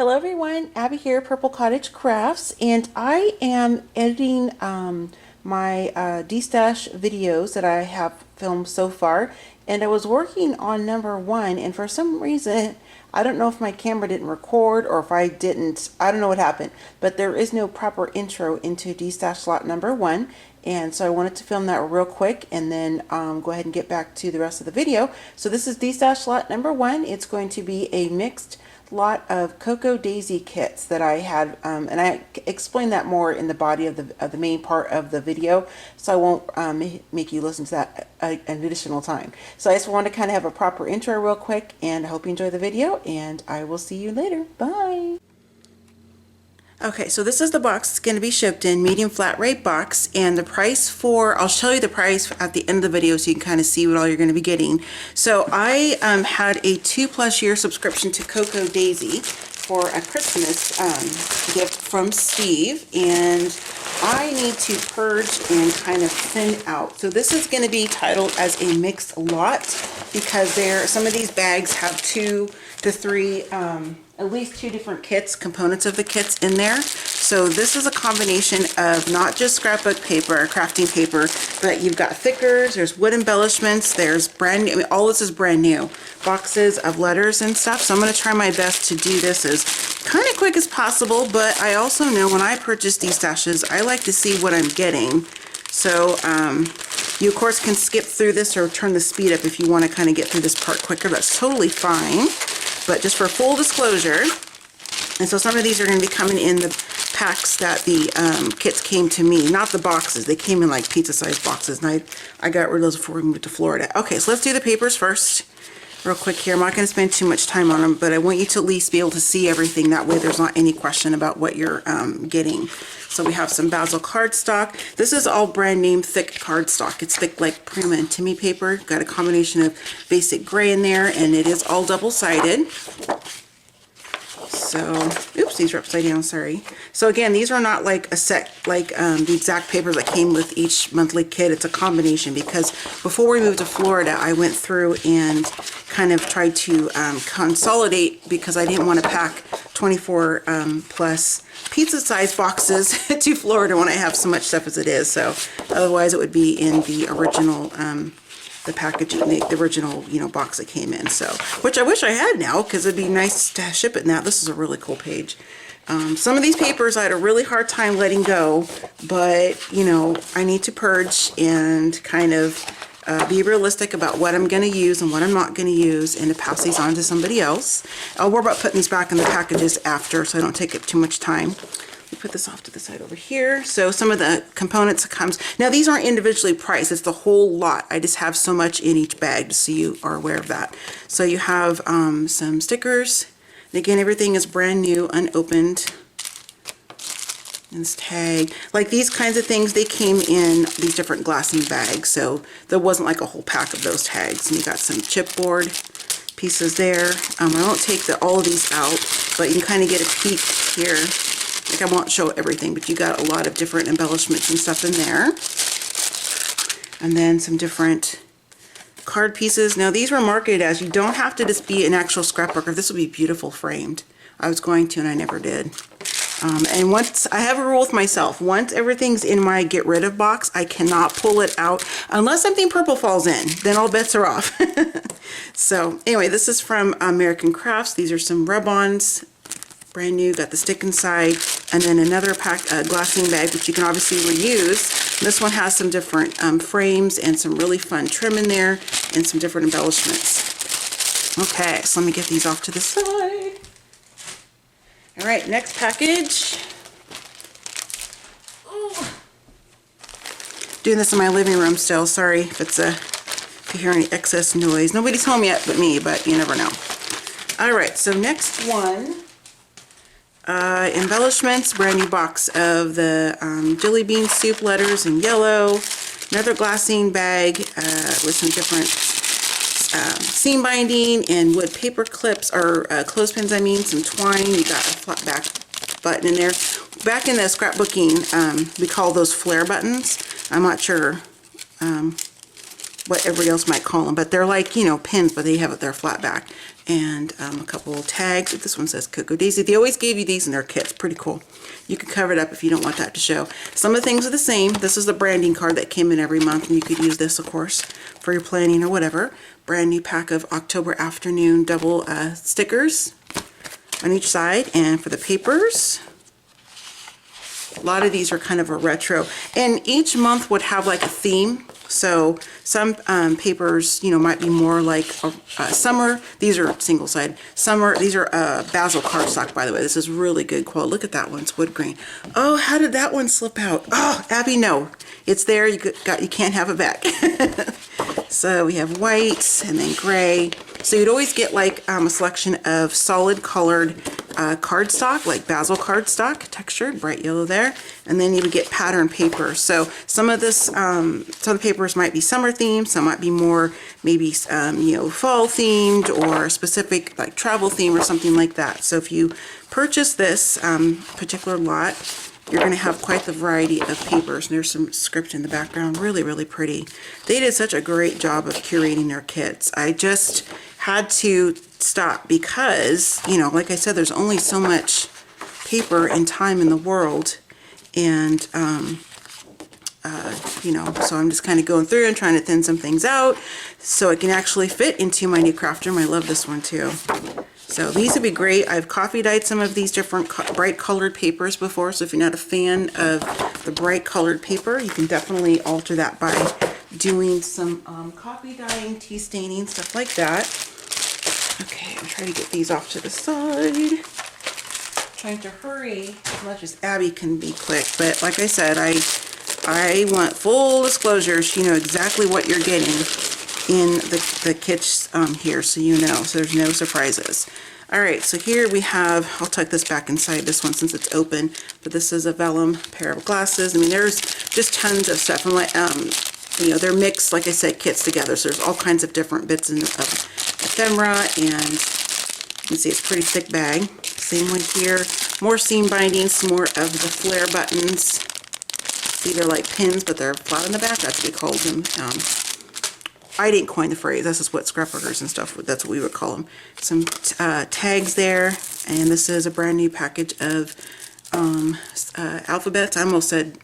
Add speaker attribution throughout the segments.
Speaker 1: Hello everyone, Abby here, Purple Cottage Crafts, and I am editing my Destash videos that I have filmed so far, and I was working on #1, and for some reason, I don't know if my camera didn't record or if I don't know what happened, but there is no proper intro into Destash lot #1, and so I wanted to film that real quick and then go ahead and get back to the rest of the video. So this is Destash lot #1. It's going to be a mixed lot of Cocoa Daisy kits that I had, and I explained that more in the body of the main part of the video, so I won't make you listen to that an additional time. So I just wanted to kind of have a proper intro real quick, and I hope you enjoy the video, and I will see you later. Bye! Okay, so this is the box it's going to be shipped in, medium flat rate box, and the price for, I'll show you the price at the end of the video so you can kind of see what all you're going to be getting. So I had a 2+ year subscription to Cocoa Daisy for a Christmas gift from Steve, and I need to purge and kind of thin out. So this is going to be titled as a mixed lot because some of these bags have 2 to 3 at least 2 different kits, components of the kits in there. So this is a combination of not just scrapbook paper or crafting paper, but you've got thickers, there's wood embellishments, there's brand new, I mean, all this is brand new. Boxes of letters and stuff. So I'm going to try my best to do this as kind of quick as possible, but I also know when I purchase these stashes, I like to see what I'm getting. So you of course can skip through this or turn the speed up if you want to kind of get through this part quicker. That's totally fine. But just for full disclosure, and so some of these are going to be coming in the packs that the kits came to me, not the boxes. They came in like pizza-sized boxes, and I got rid of those before we moved to Florida. Okay, so let's do the papers first, real quick here. I'm not going to spend too much time on them, but I want you to at least be able to see everything. That way there's not any question about what you're getting. So we have some basil cardstock. This is all brand name thick cardstock. It's thick like Prima and Timmy paper. Got a combination of basic gray in there, and it is all double-sided. So, oops, these are upside down, sorry. So again, these are not like a set, like the exact papers that came with each monthly kit. It's a combination because before we moved to Florida, I went through and kind of tried to consolidate because I didn't want to pack 24 plus pizza-sized boxes to Florida when I have so much stuff as it is. So otherwise it would be in the original the packaging, the original, you know, box it came in. So, which I wish I had now because it'd be nice to ship it now. This is a really cool page. Some of these papers I had a really hard time letting go, but you know, I need to purge and kind of be realistic about what I'm going to use and what I'm not going to use, and to pass these on to somebody else. I'll worry about putting these back in the packages after, so I don't take up too much time. We put this off to the side over here. So some of the components comes, now these aren't individually priced, it's the whole lot. I just have so much in each bag, just so you are aware of that. So you have some stickers. And again, everything is brand new, unopened. And this tag. Like these kinds of things, they came in these different glassine bags, so there wasn't like a whole pack of those tags. And you got some chipboard pieces there. I won't take all of these out, but you can kind of get a peek here. Like I won't show everything, but you got a lot of different embellishments and stuff in there. And then some different card pieces. Now these were marketed as, you don't have to just be an actual scrapbook, or this will be beautiful framed. I was going to and I never did. And once, I have a rule with myself, once everything's in my get rid of box, I cannot pull it out unless something purple falls in, then all bets are off. So anyway, this is from American Crafts. These are some rub-ons, brand new, got the stick inside, and then another pack, glassine bag, which you can obviously reuse. This one has some different frames and some really fun trim in there, and some different embellishments. Okay, so let me get these off to the side. All right, next package. Ooh. Doing this in my living room still. Sorry if you hear any excess noise. Nobody's home yet but me, but you never know. All right, so next one. Embellishments, brand new box of the jelly bean soup letters in yellow. Another glassine bag with some different seam binding and wood paper clips, or clothespins I mean, some twine. You got a flat back button in there. Back in the scrapbooking, we call those flare buttons. I'm not sure what everybody else might call them, but they're like, you know, pins, but they have their flat back. And a couple of tags. This one says Cocoa Daisy. They always gave you these in their kits. Pretty cool. You could cover it up if you don't want that to show. Some of the things are the same. This is the branding card that came in every month, and you could use this, of course, for your planning or whatever. Brand new pack of October Afternoon double stickers on each side. And for the papers, a lot of these are kind of a retro, and each month would have like a theme. So some papers, you know, might be more like summer. These are single side. Summer. These are basil cardstock, by the way. This is really good quality. Look at that one. It's wood grain. Oh, how did that one slip out? Oh, Abby, no, it's there. You can't have it back. So we have white and then gray. So you'd always get like a selection of solid colored cardstock, like basil cardstock, textured, bright yellow there. And then you would get pattern paper. So some of this, some of the papers might be summer themed, some might be more maybe, you know, fall themed or specific like travel theme or something like that. So if you purchase this particular lot, you're going to have quite the variety of papers. And there's some script in the background. Really, really pretty. They did such a great job of curating their kits. I just had to stop because, you know, like I said, there's only so much paper and time in the world. And, you know, so I'm just kind of going through and trying to thin some things out so it can actually fit into my new craft room. I love this one too. So these would be great. I've coffee dyed some of these different bright colored papers before. So if you're not a fan of the bright colored paper, you can definitely alter that by doing some coffee dyeing, tea staining, stuff like that. Okay, I'm trying to get these off to the side. Trying to hurry as much as Abby can be quick. But like I said, I want full disclosures. You know exactly what you're getting in the kits here, so you know, so there's no surprises. All right, so here we have, I'll tuck this back inside this one since it's open, but this is a vellum pair of glasses. I mean, there's just tons of stuff, and like, you know, they're mixed, like I said, kits together, so there's all kinds of different bits of ephemera, and you can see it's a pretty thick bag. Same one here, more seam bindings, more of the flare buttons. See, they're like pins, but they're flat on the back. That's what we called them. I didn't coin the phrase. This is what scrapbookers and stuff, that's what we would call them. Some tags there, and this is a brand new package of alphabets. I almost said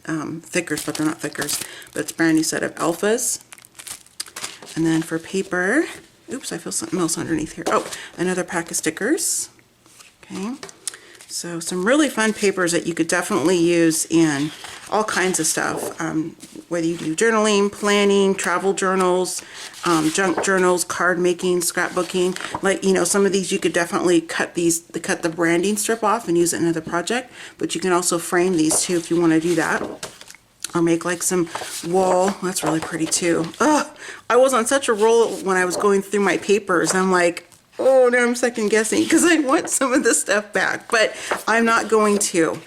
Speaker 1: thickers, but they're not thickers. But it's a brand new set of alphas. And then for paper, oops, I feel something else underneath here. Oh, another pack of stickers. Okay. So some really fun papers that you could definitely use in all kinds of stuff, whether you do journaling, planning, travel journals, junk journals, card making, scrapbooking. Like, you know, some of these you could definitely cut the branding strip off and use it in another project, but you can also frame these too if you want to do that. Or make like some wall. That's really pretty too. Oh, I was on such a roll when I was going through my papers. I'm like, oh, now I'm second guessing because I want some of this stuff back, but I'm not going to.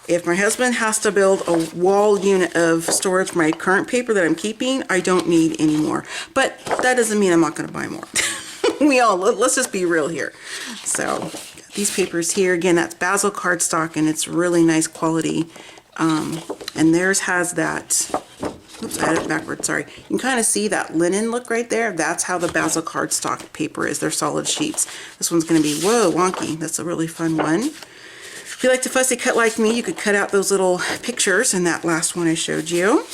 Speaker 1: If my husband has to build a wall unit of storage for my current paper that I'm keeping, I don't need any more. But that doesn't mean I'm not going to buy more. Let's just be real here. So these papers here, again, that's basil cardstock, and it's really nice quality. And theirs has that, oops, I had it backwards, sorry. You can kind of see that linen look right there. That's how the basil cardstock paper is. They're solid sheets. This one's going to be, whoa, wonky. That's a really fun one. If you like to fussy cut like me, you could cut out those little pictures in that last one I showed you.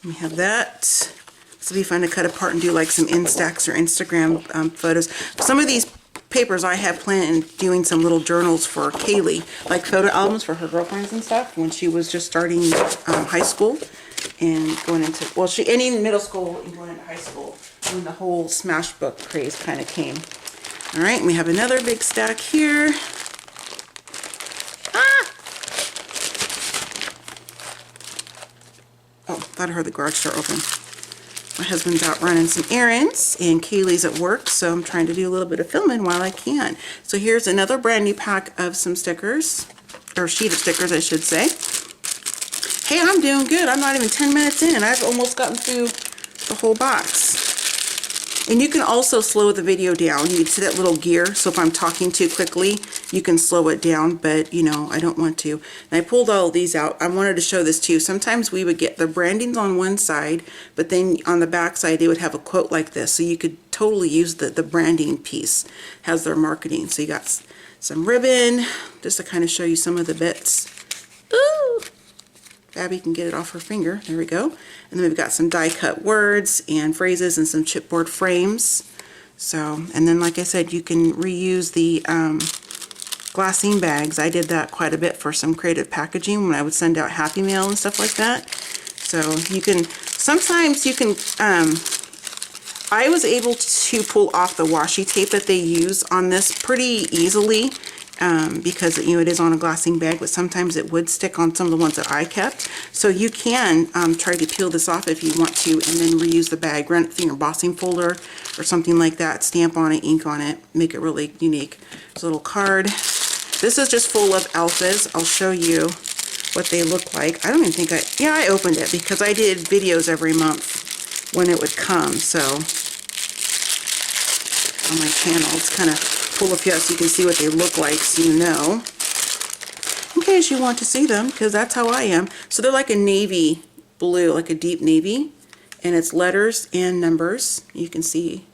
Speaker 1: We have that. This will be fun to cut apart and do like some Instax or Instagram photos. Some of these papers I have planned on doing some little journals for Kaylee, like photo albums for her girlfriends and stuff when she was just starting high school and going into, well, any middle school and going into high school when the whole smash book craze kind of came. All right, we have another big stack here. Oh, thought I heard the garage door open. My husband's out running some errands and Kaylee's at work, so I'm trying to do a little bit of filming while I can. So here's another brand new pack of some stickers, or sheet of stickers I should say. Hey, I'm doing good. I'm not even 10 minutes in and I've almost gotten through the whole box. And you can also slow the video down. You can see that little gear, so if I'm talking too quickly, you can slow it down, but you know, I don't want to. And I pulled all of these out. I wanted to show this too. Sometimes we would get the brandings on one side, but then on the back side, they would have a quote like this. So you could totally use the branding piece, has their marketing. So you got some ribbon, just to kind of show you some of the bits. Ooh! Abby can get it off her finger. There we go. And then we've got some die cut words and phrases and some chipboard frames. So, and then like I said, you can reuse the glassine bags. I did that quite a bit for some creative packaging when I would send out Happy Mail and stuff like that. So you can, sometimes you can, I was able to pull off the washi tape that they use on this pretty easily. Because you know it is on a glassine bag, but sometimes it would stick on some of the ones that I kept. So you can try to peel this off if you want to, and then reuse the bag, run it through your embossing folder or something like that, stamp on it, ink on it, make it really unique. There's a little card. This is just full of alphas. I'll show you what they look like. I don't even think I opened it because I did videos every month when it would come. So on my channel, it's kind of pull a few out so you can see what they look like, so you know, in case you want to see them, because that's how I am. So they're like a navy blue, like a deep navy, and it's letters and numbers. You can see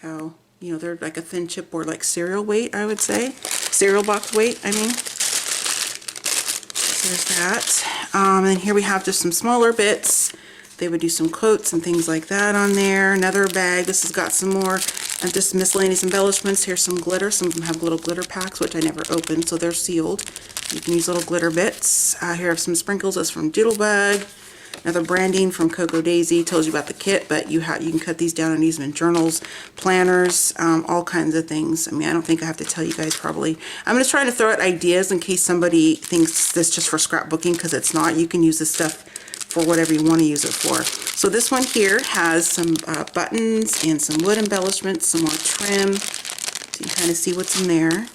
Speaker 1: how, you know, they're like a thin chipboard, like cereal weight, I would say, cereal box weight, I mean. So there's that. And here we have just some smaller bits. They would do some quotes and things like that on there. Another bag. This has got some more just miscellaneous embellishments. Here's some glitter. Some of them have little glitter packs, which I never opened, so they're sealed. You can use little glitter bits. Here are some sprinkles. That's from Doodlebug. Another branding from Cocoa Daisy. Tells you about the kit, but you can cut these down and use them in journals, planners, all kinds of things. I mean, I don't think I have to tell you guys probably. I'm just trying to throw out ideas in case somebody thinks this just for scrapbooking, because it's not. You can use this stuff for whatever you want to use it for. So this one here has some buttons and some wood embellishments, some more trim, so you can kind of see what's in there.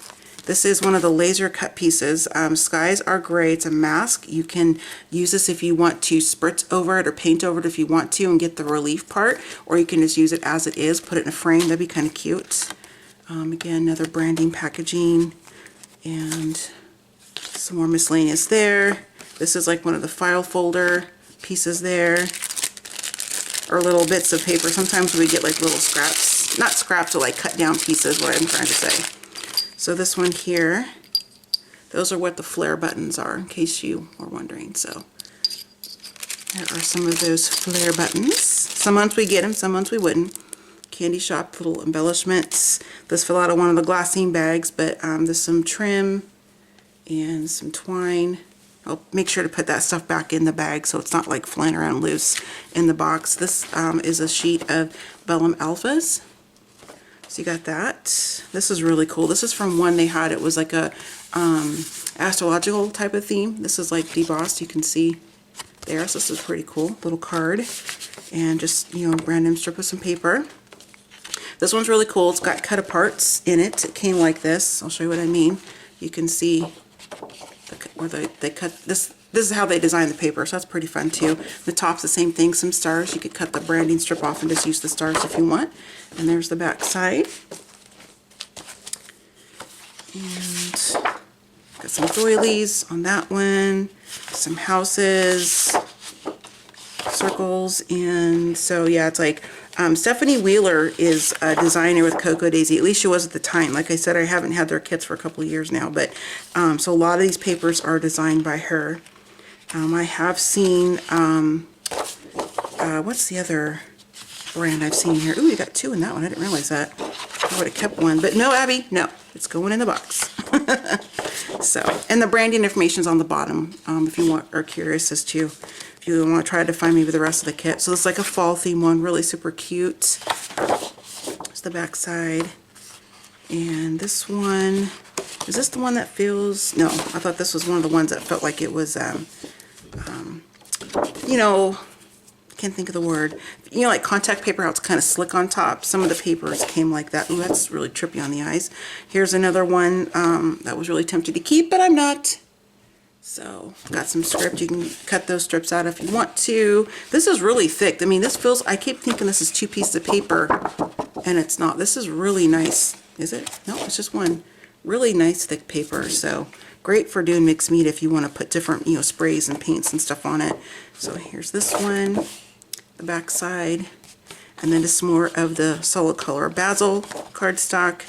Speaker 1: This is one of the laser cut pieces. Skies Are Gray. It's a mask. You can use this if you want to spritz over it or paint over it if you want to and get the relief part, or you can just use it as it is, put it in a frame. That'd be kind of cute. Again, another branding packaging and some more miscellaneous there. This is like one of the file folder pieces there, or little bits of paper. Sometimes we get like little scraps, not scraps, but like cut down pieces, what I'm trying to say. So this one here, those are what the flare buttons are, in case you were wondering. So there are some of those flare buttons. Some months we get them, some months we wouldn't. Candy shop little embellishments. This fell out of one of the glassine bags, but there's some trim and some twine. I'll make sure to put that stuff back in the bag so it's not like flying around loose in the box. This is a sheet of vellum alphas. So you got that. This is really cool. This is from one they had. It was like a astrological type of theme. This is like debossed. You can see there. So this is pretty cool. Little card and just, you know, random strip of some paper. This one's really cool. It's got cut aparts in it. It came like this. I'll show you what I mean. You can see where they cut this. This is how they design the paper, so that's pretty fun too. The top's the same thing, some stars. You could cut the branding strip off and just use the stars if you want. And there's the back side. And got some doilies on that one, some houses, circles, and so yeah, it's like Stephanie Wheeler is a designer with Cocoa Daisy. At least she was at the time. Like I said, I haven't had their kits for a couple of years now, but so a lot of these papers are designed by her. I have seen, what's the other brand I've seen here? Ooh, you got two in that one. I didn't realize that. I would have kept one, but no, Abby, no, it's going in the box. So, and the branding information is on the bottom if you are curious as to if you want to try to find maybe the rest of the kit. So it's like a fall theme one, really super cute. It's the back side. And this one, is this the one that feels, no, I thought this was one of the ones that felt like it was, you know, can't think of the word. You know, like contact paper, how it's kind of slick on top. Some of the papers came like that. Ooh, that's really trippy on the eyes. Here's another one that was really tempted to keep, but I'm not. So got some script. You can cut those strips out if you want to. This is really thick. I mean, this feels, I keep thinking this is 2 pieces of paper, and it's not. This is really nice. Is it? No, it's just one. Really nice thick paper. So great for doing mixed media if you want to put different, you know, sprays and paints and stuff on it. So here's this one, the back side, and then just more of the solid color basil cardstock.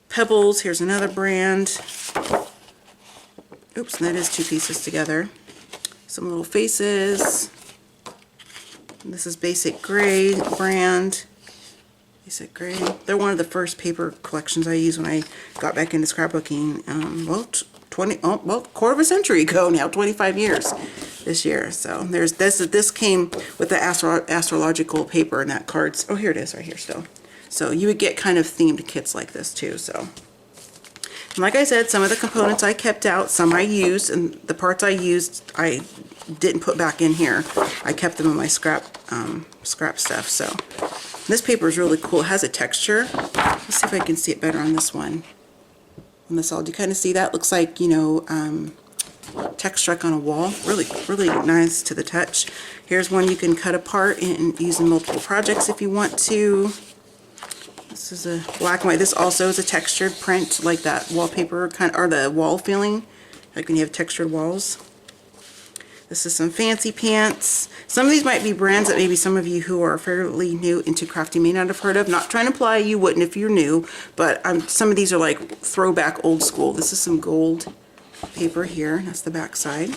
Speaker 1: Pebbles, here's another brand. Oops, and that is 2 pieces together. Some little faces. And this is Basic Gray brand. Basic Gray. They're one of the first paper collections I used when I got back into scrapbooking. Well, quarter of a century ago now, 25 years this year. So there's this. This came with the astrological paper and that cards. Oh, here it is, right here still. So you would get kind of themed kits like this too. So. And like I said, some of the components I kept out, some I used, and the parts I used I didn't put back in here. I kept them in my scrap stuff. So this paper is really cool. It has a texture. Let's see if I can see it better on this one. On this all, do you kind of see that? Looks like, you know, texture on a wall. Really, really nice to the touch. Here's one you can cut apart and use in multiple projects if you want to. This is a black and white. This also is a textured print, like that wallpaper kind of, or the wall feeling, like when you have textured walls. This is some fancy pants. Some of these might be brands that maybe some of you who are fairly new into crafty may not have heard of. Not trying to imply you wouldn't if you're new, but some of these are like throwback old school. This is some gold paper here. That's the back side.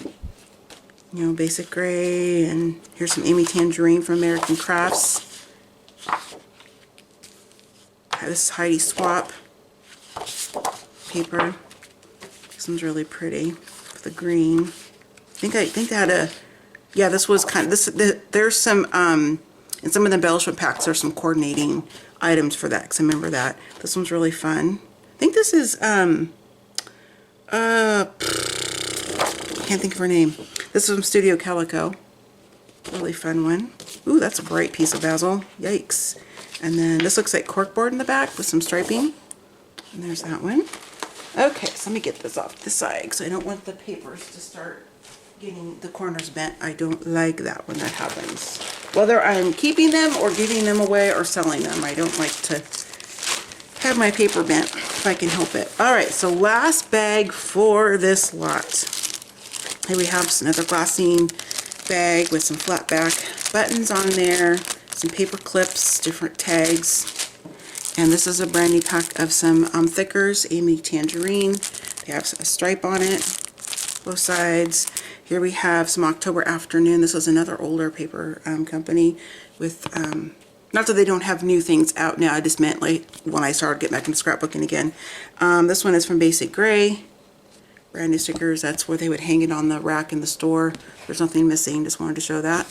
Speaker 1: You know, Basic Gray, and here's some Amy Tangerine from American Crafts. This is Heidi Swap paper. This one's really pretty with the green. I think they had a, yeah, this was kind of, there's some, in some of the embellishment packs, there's some coordinating items for that, because I remember that. This one's really fun. I think this is, I can't think of her name. This is from Studio Calico. Really fun one. Ooh, that's a bright piece of basil. Yikes. And then this looks like corkboard in the back with some striping. And there's that one. Okay, so let me get this off the side because I don't want the papers to start getting the corners bent. I don't like that when that happens. Whether I'm keeping them or giving them away or selling them, I don't like to have my paper bent if I can help it. Alright, so last bag for this lot. Here we have another glassine bag with some flat back buttons on there. Some paper clips, different tags, and this is a brand new pack of some thickers, Amy Tangerine. They have a stripe on it, both sides. Here we have some October Afternoon. This is another older paper company with, not that they don't have new things out now, I just meant like when I started getting back into scrapbooking again. This one is from Basic Gray. Brand new stickers. That's where they would hang it on the rack in the store. There's nothing missing, just wanted to show that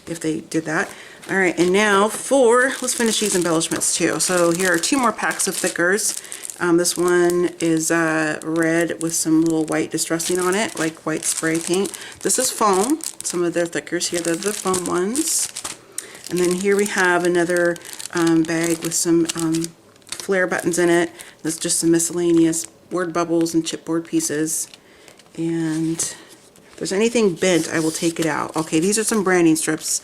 Speaker 1: if they did that. Alright, and now let's finish these embellishments too. So here are 2 more packs of thickers. This one is red with some little white distressing on it, like white spray paint. This is foam, some of their thickers here, they're the foam ones. And then here we have another bag with some flare buttons in it. That's just some miscellaneous word bubbles and chipboard pieces. And if there's anything bent, I will take it out. Okay, these are some branding strips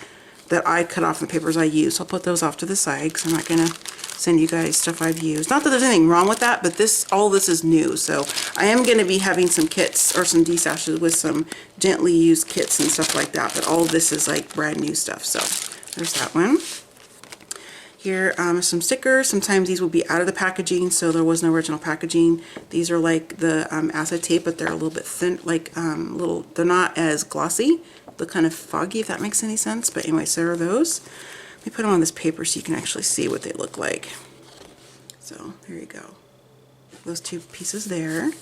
Speaker 1: that I cut off the papers I use. I'll put those off to the side because I'm not going to send you guys stuff I've used. Not that there's anything wrong with that, but all this is new. So I am going to be having some kits or some destashes with some gently used kits and stuff like that. But all of this is like brand new stuff. So there's that one. Here some stickers. Sometimes these will be out of the packaging, so there was no original packaging. These are like the acetate, but they're a little bit thin, like they're not as glossy. They're kind of foggy, if that makes any sense. But anyways, there are those. Let me put them on this paper so you can actually see what they look like. So there you go. Those 2 pieces there.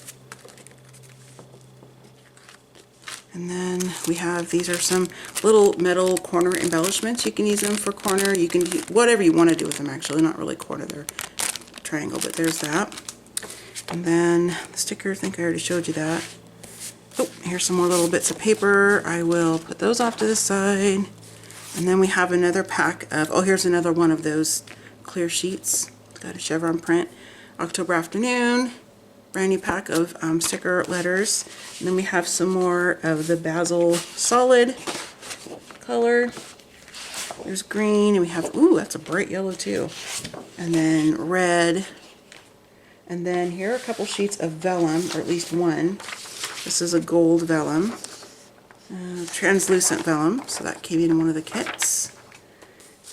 Speaker 1: And then we have, these are some little metal corner embellishments. You can use them for corner. You can do whatever you want to do with them, actually. Not really corner, they're triangle, but there's that. And then the sticker, I think I already showed you that. Oh, here's some more little bits of paper. I will put those off to the side. And then we have another pack of, oh, here's another one of those clear sheets. It's got a chevron print. October Afternoon. brand new pack of sticker letters. And then we have some more of the basil solid color. There's green, and we have, ooh, that's a bright yellow too. And then red. And then here are a couple sheets of vellum, or at least one. This is a gold vellum. Translucent vellum, so that came in one of the kits.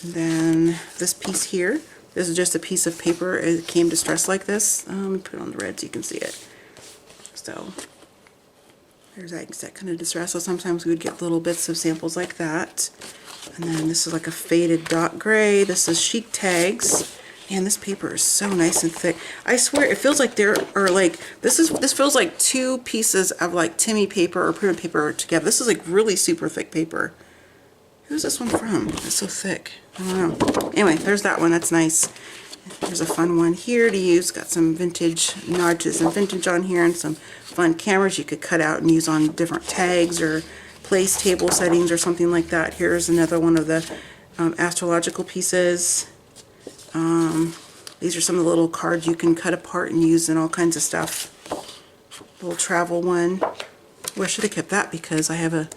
Speaker 1: And then this piece here, this is just a piece of paper. It came distressed like this. Let me put it on the red so you can see it. So there's that kind of distress. So sometimes we would get little bits of samples like that. And then this is like a faded dot gray. This is chic tags. Man, this paper is so nice and thick. I swear it feels like there are like, this feels like two pieces of like Timmy paper or printed paper together. This is like really super thick paper. Who's this one from? It's so thick. I don't know. Anyway, there's that one. That's nice. There's a fun one here to use. Got some vintage notches and vintage on here, and some fun cameras you could cut out and use on different tags or place table settings or something like that. Here's another one of the astrological pieces. These are some of the little cards you can cut apart and use in all kinds of stuff. Little travel one. Well, I should have kept that because I have a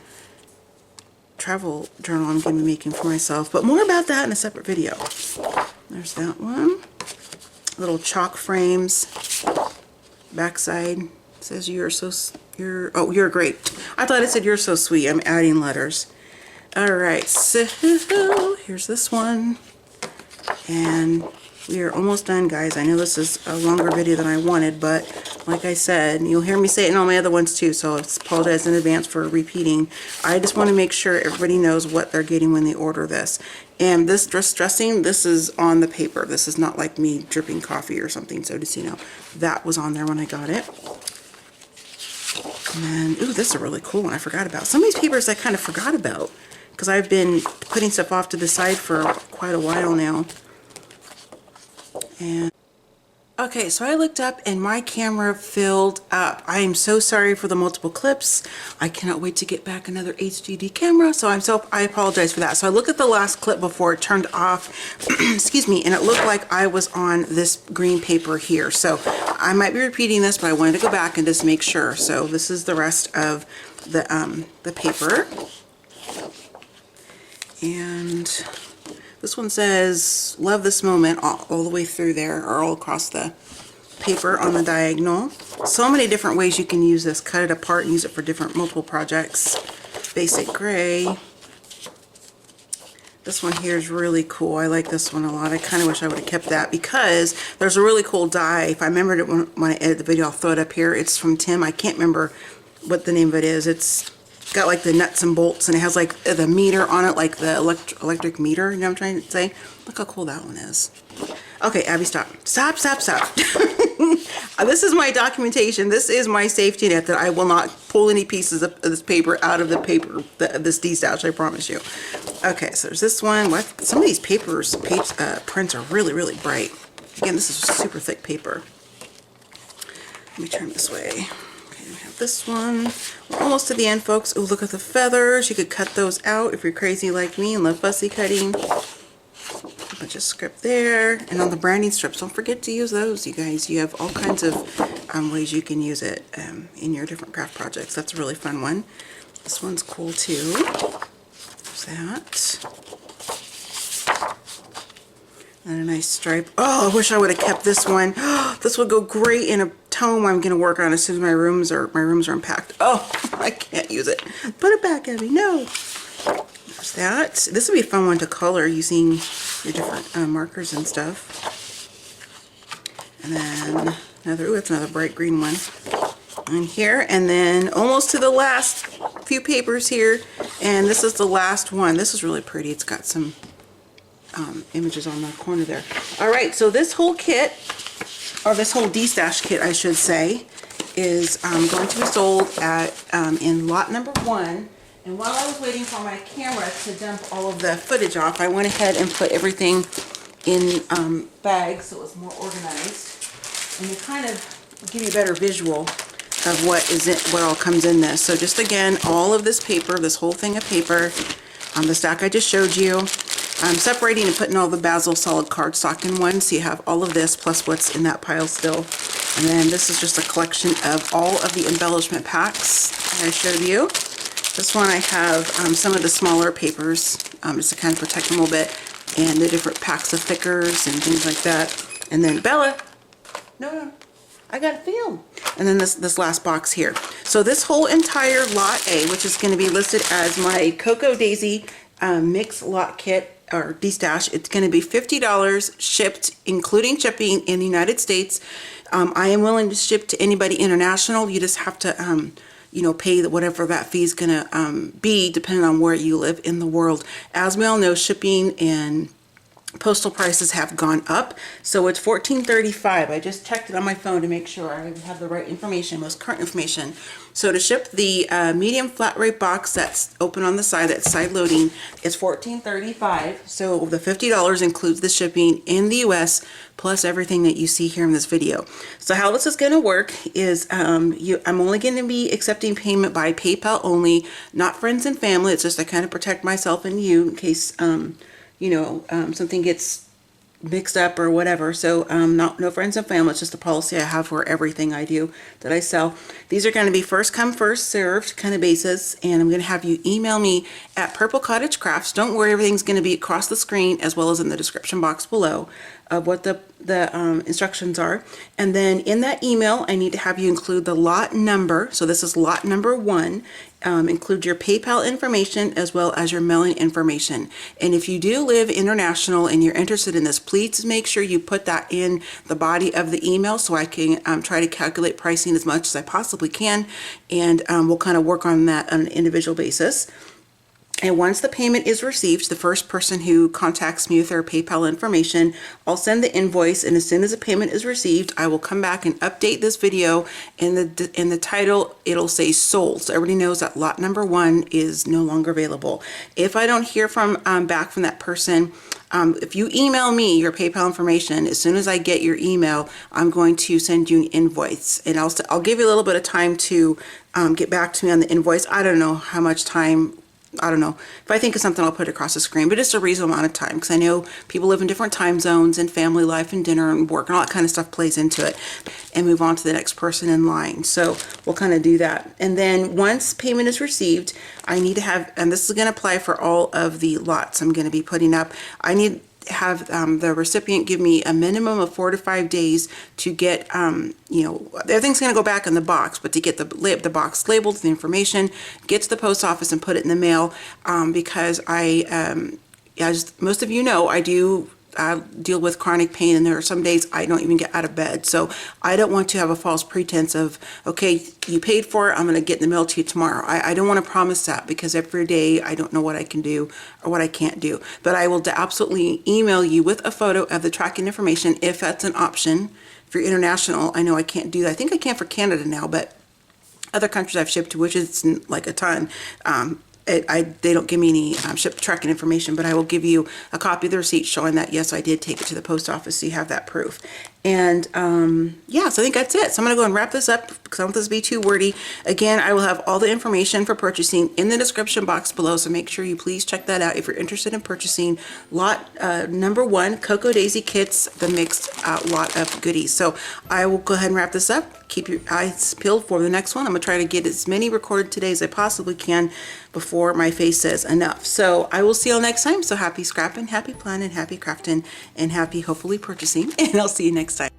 Speaker 1: travel journal I'm going to be making for myself. But more about that in a separate video. There's that one. Little chalk frames. Backside says you're great. I thought it said you're so sweet. I'm adding letters. Alright, so here's this one. And we are almost done, guys. I know this is a longer video than I wanted, but like I said, you'll hear me say it in all my other ones too, so I apologize in advance for repeating. I just want to make sure everybody knows what they're getting when they order this. And this dressing, this is on the paper. This is not like me dripping coffee or something, so just, you know, that was on there when I got it. And then, ooh, this is a really cool one I forgot about. Some of these papers I kind of forgot about because I've been putting stuff off to the side for quite a while now. And okay, so I looked up and my camera filled up. I am so sorry for the multiple clips. I cannot wait to get back another HDD camera, so I apologize for that. So I looked at the last clip before it turned off, excuse me, and it looked like I was on this green paper here. So I might be repeating this, but I wanted to go back and just make sure. So this is the rest of the paper. And this one says, love this moment, all the way through there, or all across the paper on the diagonal. So many different ways you can use this. Cut it apart and use it for different multiple projects. Basic gray. This one here is really cool. I like this one a lot. I kind of wish I would have kept that because there's a really cool die. If I remembered it when I edit the video, I'll throw it up here. It's from Tim. I can't remember what the name of it is. It's got like the nuts and bolts, and it has like the meter on it, like the electric meter, you know what I'm trying to say? Look how cool that one is. Okay, Abby, stop. Stop. This is my documentation. This is my safety net that I will not pull any pieces of this paper out of the paper, this Destash, I promise you. Okay, so there's this one. Some of these prints are really, really bright. Again, this is super thick paper. Let me turn this way. We have this one. We're almost to the end, folks. Oh, look at the feathers. You could cut those out if you're crazy like me and love fussy cutting. A bunch of script there. And on the branding strips, don't forget to use those, you guys. You have all kinds of ways you can use it in your different craft projects. That's a really fun one. This one's cool too. There's that. And a nice stripe. Oh, I wish I would have kept this one. This would go great in a tome I'm going to work on as soon as my rooms are unpacked. Oh, I can't use it. Put it back, Abby. No. There's that. This would be a fun one to color using your different markers and stuff. And then that's another bright green one in here. And then almost to the last few papers here. And this is the last one. This is really pretty. It's got some images on the corner there. Alright, so this whole kit, or this whole Destash kit I should say, is going to be sold at in lot number 1. And while I was waiting for my camera to dump all of the footage off, I went ahead and put everything in bags so it's more organized. And to kind of give you a better visual of what all comes in this. So just again, all of this paper, this whole thing of paper, the stack I just showed you. I'm separating and putting all the basil solid cardstock in one, so you have all of this plus what's in that pile still. And then this is just a collection of all of the embellishment packs that I showed you. This one I have some of the smaller papers just to kind of protect them a little bit, and the different packs of thickers and things like that. And then Bella, no, I gotta film. And then this last box here. So this whole entire lot A, which is going to be listed as my Cocoa Daisy mix lot kit or destash, it's going to be $50 shipped, including shipping in the United States. I am willing to ship to anybody international. You just have to you know, pay whatever that fee is going to be, depending on where you live in the world. As we all know, shipping and postal prices have gone up, so it's $14.35. I just checked it on my phone to make sure I have the right information, most current information. So to ship the medium flat rate box that's open on the side, that's side loading, it's $14.35. So the $50 includes the shipping in the US plus everything that you see here in this video. So how this is going to work is I'm only going to be accepting payment by PayPal only, not friends and family. It's just to kind of protect myself and you in case you know, something gets mixed up or whatever. So no friends and family. It's just a policy I have for everything I do that I sell. These are going to be first come first served kind of basis, and I'm going to have you email me at Purple Cottage Crafts. Don't worry, everything's going to be across the screen as well as in the description box below of what the instructions are. And then in that email, I need to have you include the lot number. So this is lot number 1. Include your PayPal information as well as your mailing information. And if you do live international and you're interested in this, please make sure you put that in the body of the email so I can try to calculate pricing as much as I possibly can. And we'll kind of work on that on an individual basis. And once the payment is received, the first person who contacts me with their PayPal information, I'll send the invoice, and as soon as the payment is received, I will come back and update this video. In the title, it'll say sold, so everybody knows that lot number 1 is no longer available. If I don't hear back from that person, if you email me your PayPal information, as soon as I get your email, I'm going to send you an invoice, and I'll give you a little bit of time to get back to me on the invoice. I don't know how much time. I don't know. If I think of something, I'll put it across the screen, but it's a reasonable amount of time because I know people live in different time zones and family life and dinner and work and all that kind of stuff plays into it, and move on to the next person in line. So we'll kind of do that. And then once payment is received, I need to have, and this is going to apply for all of the lots I'm going to be putting up, I need have the recipient give me a minimum of 4 to 5 days to get, you know, everything's going to go back in the box, but to get the box labeled, the information, get to the post office and put it in the mail, because most of you know, I do deal with chronic pain, and there are some days I don't even get out of bed. So I don't want to have a false pretense of, okay, you paid for it, I'm going to get in the mail to you tomorrow. I don't want to promise that, because every day I don't know what I can do or what I can't do. But I will absolutely email you with a photo of the tracking information if that's an option. If you're international, I know I can't do that. I think I can for Canada now, but other countries I've shipped to, which is like a ton, they don't give me any ship tracking information, but I will give you a copy of the receipt showing that, yes, I did take it to the post office, so you have that proof. And yeah, so I think that's it. So I'm going to go and wrap this up because I don't want this to be too wordy. Again, I will have all the information for purchasing in the description box below, so make sure you please check that out if you're interested in purchasing lot number 1, Cocoa Daisy Kits, the mixed lot of goodies. So I will go ahead and wrap this up. Keep your eyes peeled for the next one. I'm going to try to get as many recorded today as I possibly can before my face says enough. So I will see you next time. So happy scrapping, happy planning, happy crafting, and happy hopefully purchasing. And I'll see you next time.